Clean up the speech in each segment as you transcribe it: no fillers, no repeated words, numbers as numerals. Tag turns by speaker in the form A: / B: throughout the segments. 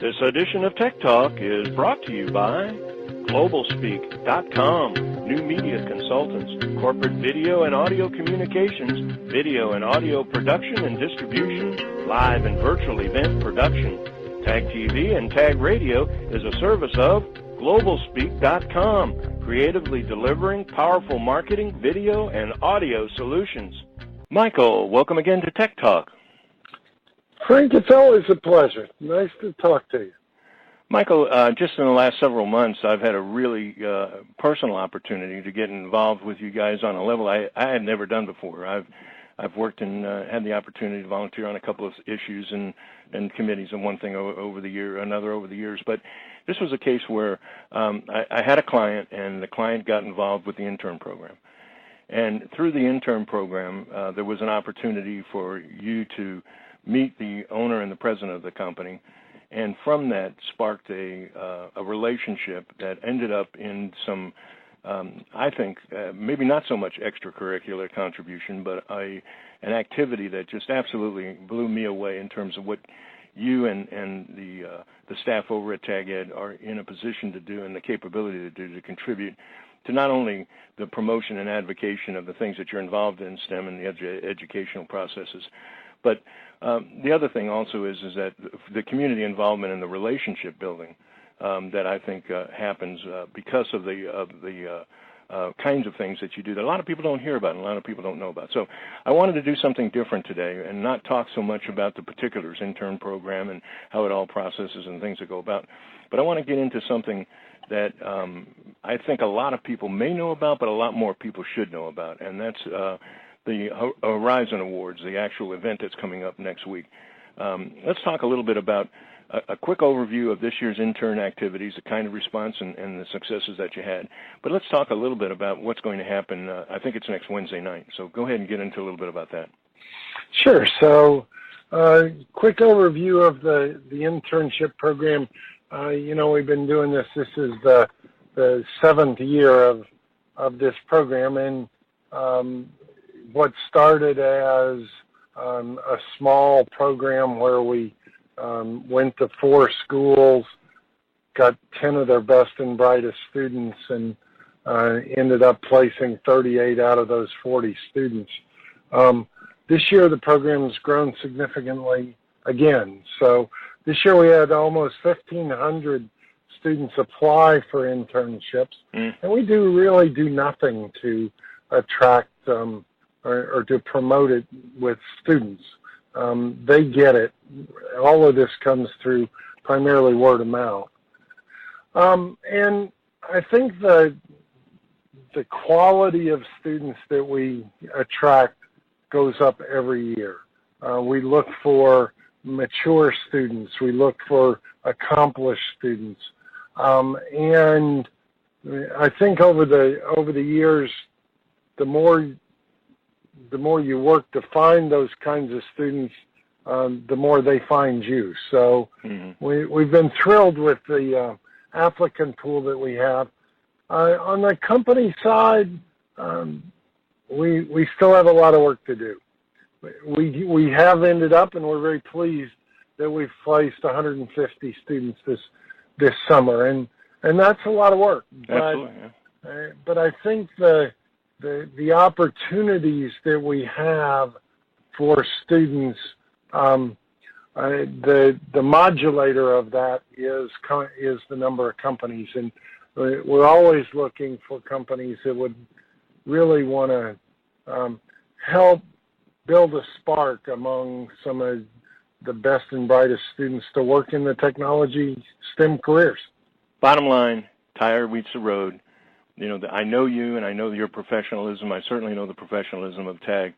A: This edition of Tech Talk is brought to you by GlobalSpeak.com, new media consultants, corporate video and audio communications, video and audio production and distribution, live and virtual event production. Tag TV and Tag Radio is a service of GlobalSpeak.com, creatively delivering powerful marketing, video, and audio solutions. Michael, welcome again to Tech Talk.
B: Frank, it's always a pleasure. Nice to talk to you.
A: Michael, just in the last several months, I've had a really personal opportunity to get involved with you guys on a level I had never done before. I've worked and had the opportunity to volunteer on a couple of issues and committees, and one thing over the years. But this was a case where I had a client, and the client got involved with the intern program. And through the intern program, there was an opportunity for you to meet the owner and the president of the company, and from that sparked a relationship that ended up in some, I think, maybe not so much extracurricular contribution, but an activity that just absolutely blew me away in terms of what you and the staff over at Tag Ed are in a position to do and the capability to do to contribute to not only the promotion and advocacy of the things that you're involved in STEM and the educational processes, but the other thing also is that the community involvement and the relationship building that I think happens because of the kinds of things that you do that a lot of people don't hear about and a lot of people don't know about. So I wanted to do something different today and not talk so much about the particulars, intern program and how it all processes and things that go about, but I want to get into something that I think a lot of people may know about, but a lot more people should know about, and that's the Horizon Awards, the actual event that's coming up next week. Let's talk a little bit about a quick overview of this year's intern activities, the kind of response and the successes that you had. But let's talk a little bit about what's going to happen. I think it's next Wednesday night. So go ahead and get into a little bit about that.
B: Sure. So quick overview of the internship program. We've been doing this. This is the seventh year of this program, and what started as a small program where we went to 4 schools, got 10 of their best and brightest students, and ended up placing 38 out of those 40 students. This year the program has grown significantly again. So this year we had almost 1,500 students apply for internships, and we really do nothing to attract or to promote it with students. They get it. All of this comes through primarily word of mouth. And I think the quality of students that we attract goes up every year. We look for mature students. We look for accomplished students. And I think over the years, the more you work to find those kinds of students, the more they find you. So we've been thrilled with the applicant pool that we have. On the company side, we still have a lot of work to do. We have ended up, and we're very pleased that we've placed 150 students this summer, and that's a lot of work.
A: Absolutely, yeah.
B: But I think the opportunities that we have for students, the modulator of that is the number of companies, and we're always looking for companies that would really want to help build a spark among some of the best and brightest students to work in the technology STEM careers.
A: Bottom line, tire meets the road. I know you, and I know your professionalism. I certainly know the professionalism of TAG.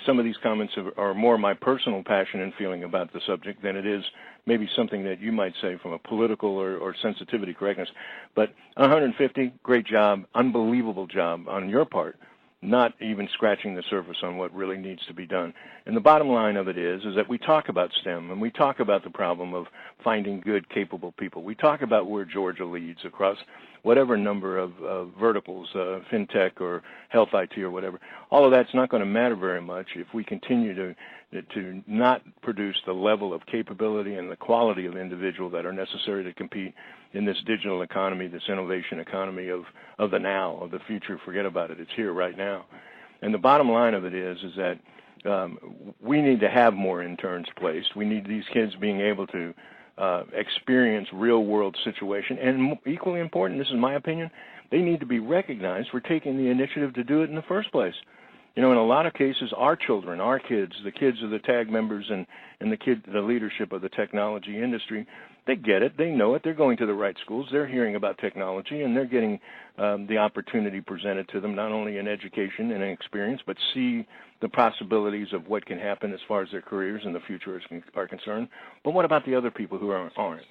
A: Some of these comments are more my personal passion and feeling about the subject than it is maybe something that you might say from a political or sensitivity correctness. But 150, great job, unbelievable job on your part, not even scratching the surface on what really needs to be done. And the bottom line of it is that we talk about STEM, and we talk about the problem of finding good, capable people. We talk about where Georgia leads across whatever number of verticals, fintech or health IT or whatever. All of that's not going to matter very much if we continue to not produce the level of capability and the quality of individual that are necessary to compete in this digital economy, this innovation economy of the now, of the future. Forget about it. It's here right now. And the bottom line of it is that we need to have more interns placed. We need these kids being able to experience real-world situation. And equally important, this is my opinion, they need to be recognized for taking the initiative to do it in the first place. You know, in a lot of cases, our children, our kids, the kids of the TAG members and the leadership of the technology industry, they get it, they know it, they're going to the right schools, they're hearing about technology, and they're getting the opportunity presented to them, not only in education and experience, but see the possibilities of what can happen as far as their careers and the future are concerned. But what about the other people who aren't?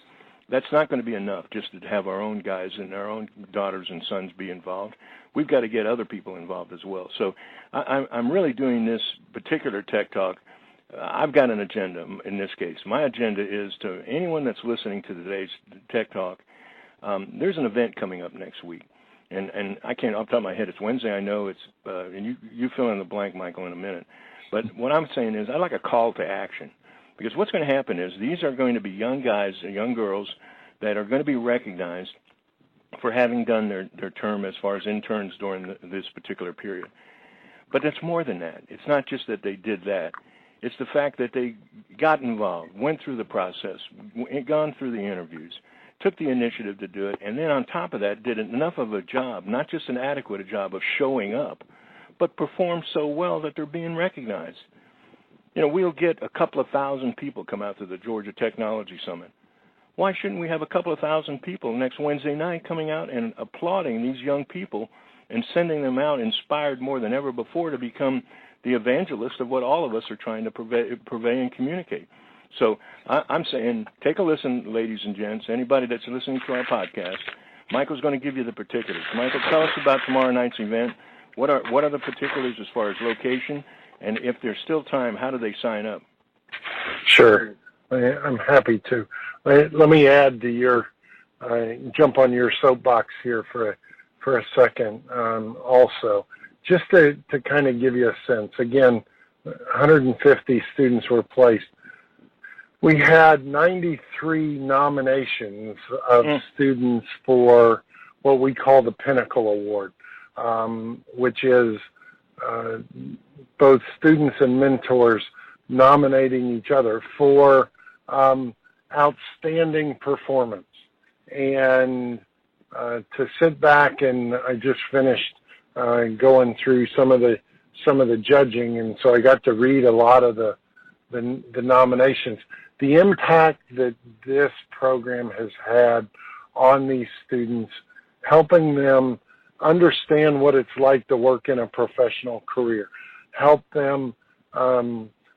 A: That's not going to be enough just to have our own guys and our own daughters and sons be involved. We've got to get other people involved as well. So I'm really doing this particular Tech Talk. I've got an agenda in this case. My agenda is to anyone that's listening to today's Tech Talk, there's an event coming up next week. And I can't, off the top of my head, it's Wednesday, I know it's, and you fill in the blank, Michael, in a minute. But what I'm saying is I'd like a call to action. Because what's going to happen is these are going to be young guys and young girls that are going to be recognized for having done their term as far as interns during this particular period. But it's more than that. It's not just that they did that. It's the fact that they got involved, went through the process, gone through the interviews, took the initiative to do it, and then on top of that did enough of a job, not just an adequate job of showing up, but performed so well that they're being recognized. You know, we'll get a couple of thousand people come out to the Georgia Technology Summit. Why shouldn't we have a couple of thousand people next Wednesday night coming out and applauding these young people and sending them out inspired more than ever before to become the evangelist of what all of us are trying to purvey and communicate? So I'm saying take a listen, ladies and gents, anybody that's listening to our podcast. Michael's going to give you the particulars. Michael, tell us about tomorrow night's event. What are the particulars as far as location? And if there's still time, how do they sign up?
B: Sure. I'm happy to. Let me add to your, jump on your soapbox here for a second also. Just to kind of give you a sense, again, 150 students were placed. We had 93 nominations of students for what we call the Pinnacle Award, which is both students and mentors nominating each other for outstanding performance. And to sit back, and I just finished going through some of the judging, and so I got to read a lot of the nominations. The impact that this program has had on these students, helping them understand what it's like to work in a professional career, help them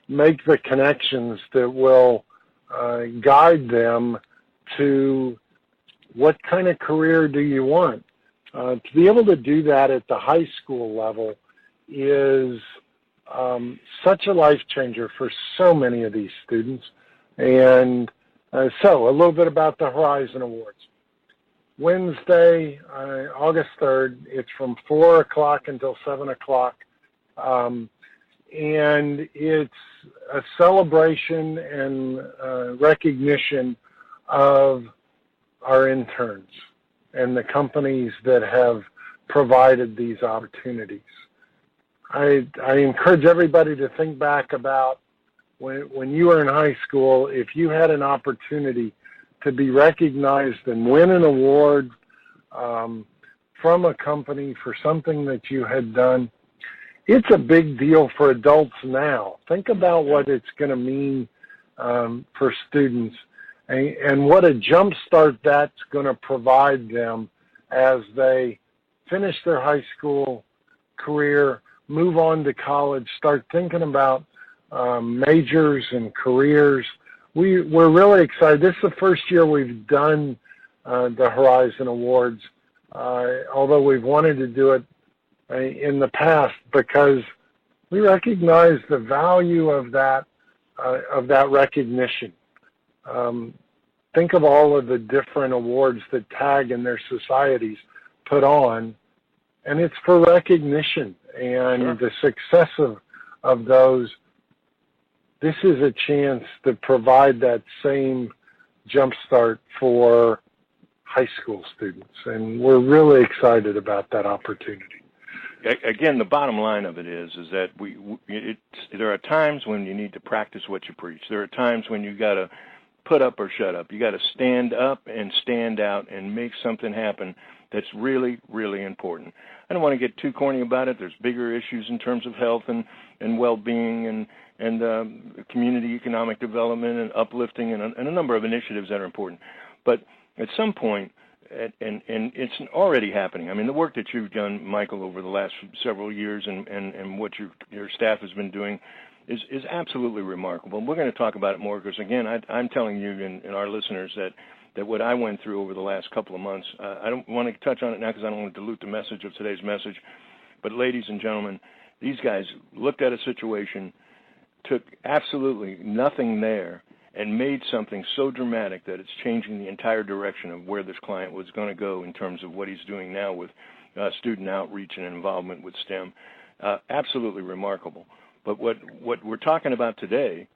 B: make the connections that will guide them to what kind of career do you want. To be able to do that at the high school level is such a life changer for so many of these students. And so a little bit about the Horizon Awards. Wednesday, August 3rd, it's from 4 o'clock until 7 o'clock. And it's a celebration and recognition of our interns and the companies that have provided these opportunities. I encourage everybody to think back about when you were in high school, if you had an opportunity to be recognized and win an award from a company for something that you had done. It's a big deal for adults now. Think about what it's going to mean for students and what a jump start that's going to provide them as they finish their high school career, move on to college, start thinking about majors and careers. We're really excited. This is the first year we've done the Horizon Awards, although we've wanted to do it in the past because we recognize the value of that recognition. think of all of the different awards that TAG and their societies put on, and it's for recognition and
A: Sure.
B: the success of those. This is a chance to provide that same jumpstart for high school students, and we're really excited about that opportunity.
A: Again, the bottom line of it is that there are times when you need to practice what you preach. There are times when you got to put up or shut up. You got to stand up and stand out and make something happen that's really, really important. I don't want to get too corny about it. There's bigger issues in terms of health and well-being and community economic development and uplifting and a number of initiatives that are important. But at some point, and it's already happening. I mean, the work that you've done, Michael, over the last several years and what your staff has been doing is absolutely remarkable. And we're going to talk about it more because, again, I'm telling you and our listeners that what I went through over the last couple of months, I don't want to touch on it now because I don't want to dilute the message of today's message. But ladies and gentlemen, these guys looked at a situation, took absolutely nothing there, and made something so dramatic that it's changing the entire direction of where this client was going to go in terms of what he's doing now with student outreach and involvement with STEM. Absolutely remarkable. But what we're talking about today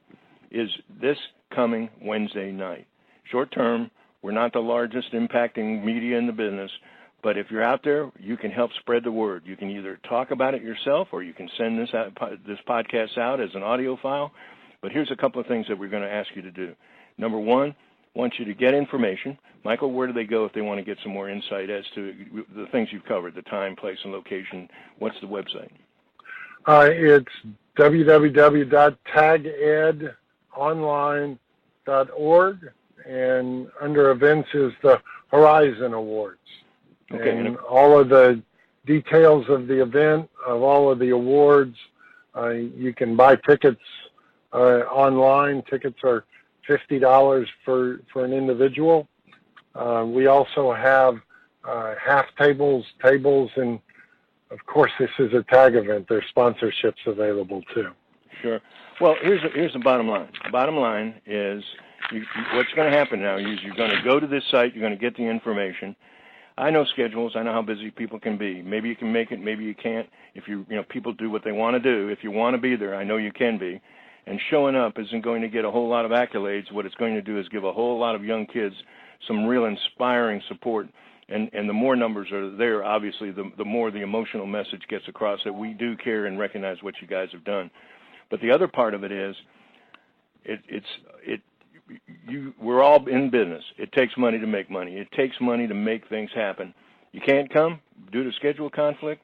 A: is this coming Wednesday night. Short term, we're not the largest impacting media in the business, but if you're out there, you can help spread the word. You can either talk about it yourself or you can send this podcast out as an audio file. But here's a couple of things that we're going to ask you to do. Number one, I want you to get information. Michael, where do they go if they want to get some more insight as to the things you've covered, the time, place, and location? What's the website?
B: It's www.tagadonline.org, and under events is the Horizon Awards.
A: Okay.
B: And all of the details of the event, of all of the awards, you can buy tickets online. Tickets are $50 for an individual. We also have half tables, and of course this is a TAG event. There's sponsorships available too.
A: Sure. Well, here's the bottom line. The bottom line is what's going to happen now is you're going to go to this site. You're going to get the information. I know schedules. I know how busy people can be. Maybe you can make it. Maybe you can't. If people do what they want to do. If you want to be there, I know you can be. And showing up isn't going to get a whole lot of accolades. What it's going to do is give a whole lot of young kids some real inspiring support. And the more numbers are there, obviously, the more the emotional message gets across that we do care and recognize what you guys have done. But the other part of it is, we're all in business. It takes money to make money. It takes money to make things happen. You can't come due to schedule conflict,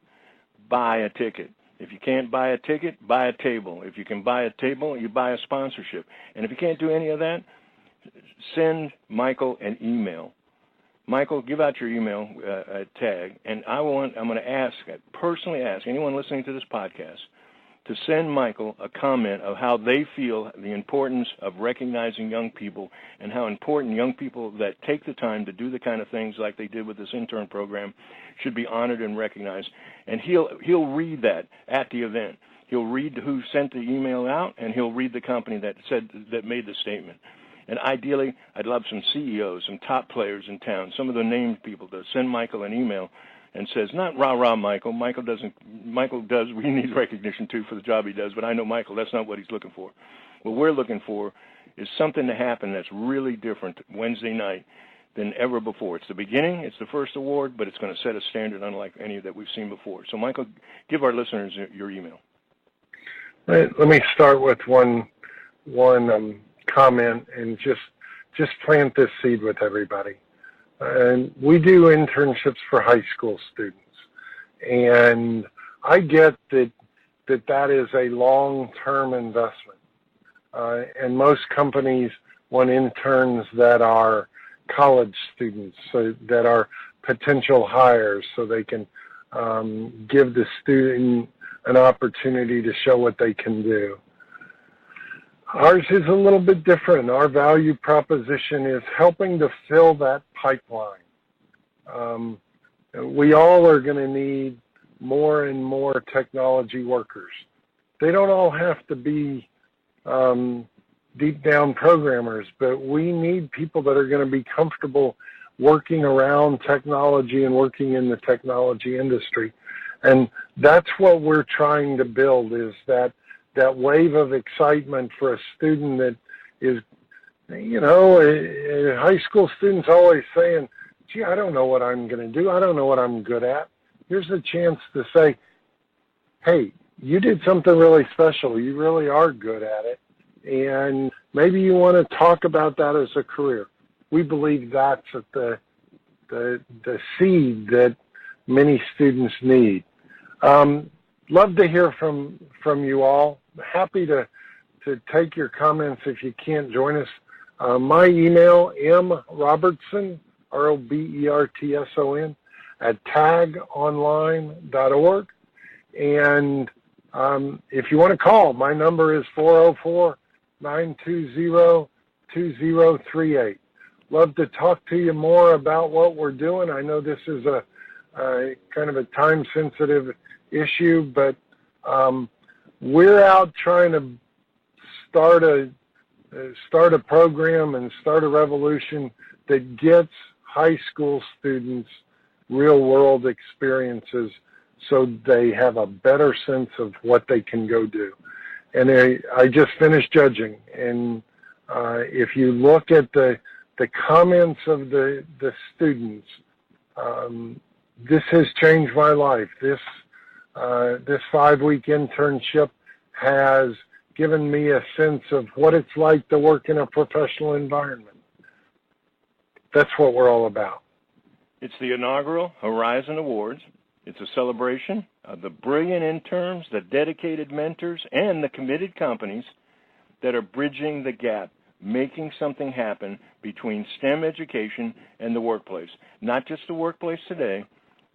A: buy a ticket. If you can't buy a ticket, buy a table. If you can buy a table, you buy a sponsorship. And if you can't do any of that, send Michael an email. Michael, give out your email at TAG, and I'm going to personally ask anyone listening to this podcast to send Michael a comment of how they feel the importance of recognizing young people and how important young people that take the time to do the kind of things like they did with this intern program should be honored and recognized. And he'll read that at the event. He'll read who sent the email out, and he'll read the company that made the statement. And ideally, I'd love some CEOs, some top players in town, some of the named people to send Michael an email and says, not rah-rah Michael. Michael does, we need recognition too for the job he does, but I know Michael, that's not what he's looking for. What we're looking for is something to happen that's really different Wednesday night than ever before. It's the beginning, it's the first award, but it's going to set a standard unlike any that we've seen before. So Michael, give our listeners your email.
B: Let me start with one comment and just plant this seed with everybody. And we do internships for high school students, and I get that is a long-term investment. And most companies want interns that are college students, so that are potential hires, so they can give the student an opportunity to show what they can do. Ours is a little bit different. Our value proposition is helping to fill that pipeline. We all are going to need more and more technology workers. They don't all have to be deep down programmers, but we need people that are going to be comfortable working around technology and working in the technology industry. And that's what we're trying to build, is that wave of excitement for a student that is, you know, high school students always saying, gee, I don't know what I'm going to do. I don't know what I'm good at. Here's a chance to say, hey, you did something really special. You really are good at it. And maybe you want to talk about that as a career. We believe that's the seed that many students need. Love to hear from you all. Happy to take your comments if you can't join us. My email, mrobertson, ROBERTSON, @tagonline.org. And if you want to call, my number is 404-920-2038. Love to talk to you more about what we're doing. I know this is a kind of a time-sensitive issue, but we're out trying to start a program and start a revolution that gets high school students real-world experiences so they have a better sense of what they can go do. And I just finished judging, and if you look at the comments of the students, this has changed my life. This 5-week internship has given me a sense of what it's like to work in a professional environment. That's what we're all about.
A: It's the inaugural Horizon Awards. It's a celebration of the brilliant interns, the dedicated mentors, and the committed companies that are bridging the gap, making something happen between STEM education and the workplace. Not just the workplace today,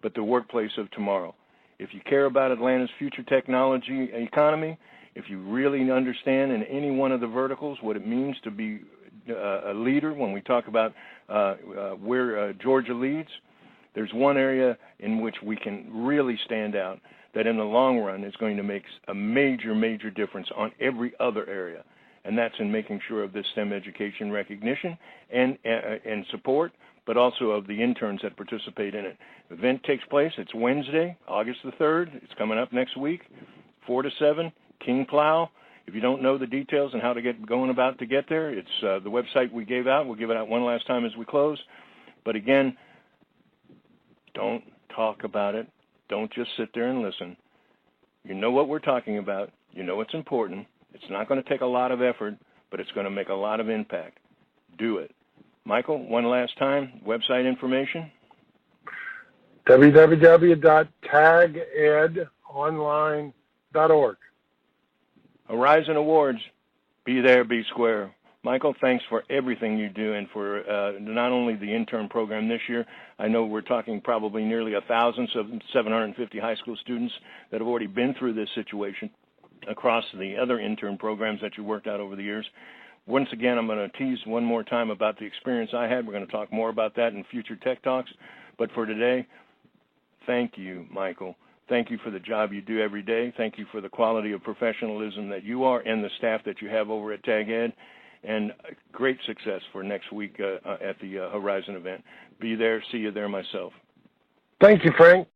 A: but the workplace of tomorrow. If you care about Atlanta's future technology economy, if you really understand in any one of the verticals what it means to be a leader, when we talk about where Georgia leads, there's one area in which we can really stand out that in the long run is going to make a major, major difference on every other area, and that's in making sure of this STEM education recognition and support, but also of the interns that participate in it. The event takes place, it's Wednesday, August the 3rd. It's coming up next week, 4 to 7, King Plow. If you don't know the details and how to get going about to get there, it's the website we gave out. We'll give it out one last time as we close. But again, don't talk about it. Don't just sit there and listen. You know what we're talking about. You know it's important. It's not going to take a lot of effort, but it's going to make a lot of impact. Do it. Michael, one last time, website information.
B: www.tagonline.org.
A: Horizon Awards, be there, be square. Michael, thanks for everything you do and for not only the intern program this year. I know we're talking probably nearly 1,750 high school students that have already been through this situation across the other intern programs that you worked out over the years. Once again, I'm going to tease one more time about the experience I had. We're going to talk more about that in future Tech Talks. But for today, thank you, Michael. Thank you for the job you do every day. Thank you for the quality of professionalism that you are and the staff that you have over at Tag Ed. And great success for next week at the Horizon event. Be there. See you there myself.
B: Thank you, Frank.